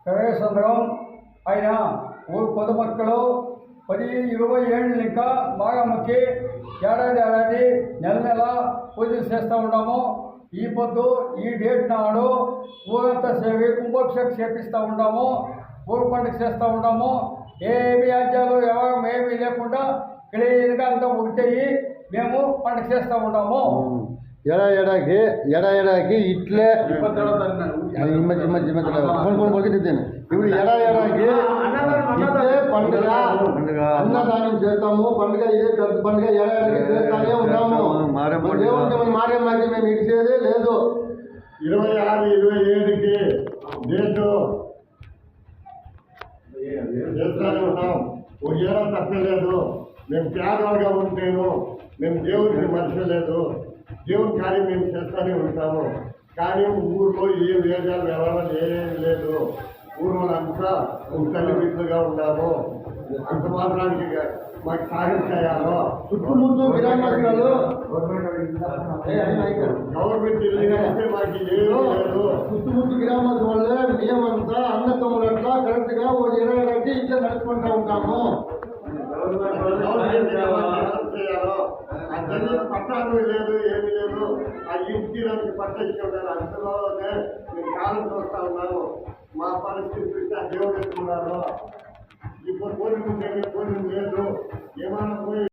ప్రవేశం ఆయన ఊరు పొదుమక్కలు 10-20 ఏళ్ళు ఇంకా బాగా మొక్కి ఏడాది నెల పూజలు చేస్తూ ఉన్నాము. ఈ పొద్దు ఈ డేట్ నాడు ఊరంతా సేవి కుంభోక్షకు చేపిస్తూ ఉంటాము. ఊరు పండుగ చేస్తూ ఉంటాము. ఏమి ఆచారాలు ఎవరు ఏమీ లేకుండా క్లీన్గా అంతా ఒకటయ్యి మేము పండుగ చేస్తూ ఉంటాము. ఎడాకి ఇట్లే ఇప్పుడు ఎడాకి ఇట్లే పండుగ అన్నదానం చేస్తాము. పండుగ ఇదే పెద్ద పండుగ ఎడాకి చేస్తానే ఉన్నాము. దేవుడికి మారేమాకి మేము ఇచ్చేదే లేదు. 26-27కి డేటు చేస్తానే ఉన్నాం. ఒక ఏడా తప్పలేదు. మేము పేదవాళ్ళుగా ఉంటేను మేము దేవుడికి మర్చలేదు. దేవుని కార్యం మేము చేస్తూనే ఉంటాము. కానీ ఊళ్ళో ఏ వేదాలు వ్యవహారాలు ఏమీ లేదు. ఊరు అంతా తల్లి బిడ్డలుగా ఉన్నాము. అంత మాత్రానికి మాకు సహాయం చేయాలో చుట్టుముట్టు గ్రామాలు గవర్నమెంట్ ఇల్లు అంటే మాకు ఏమీ లేదు. చుట్టుముట్టు గ్రామాల వల్ల మేమంతా అన్నతమ్ములట్లా కరెక్ట్గా ఒక 20 ఇట్లా నడుచుకుంటూ ఉంటాము. చేయాలో ఆ తల్లి పట్టాలు లేదు, ఏమి లేదు. ఆ ఇంటికి పట్ట ఇచ్చేవారు అంతలోనే మేము కాలం చూస్తా ఉన్నాము. మా పరిస్థితి ఆ దేవుడు ఎత్తుకున్నారు. ఇప్పుడు పోలింగ్ లేదు, ఏమైనా పోయి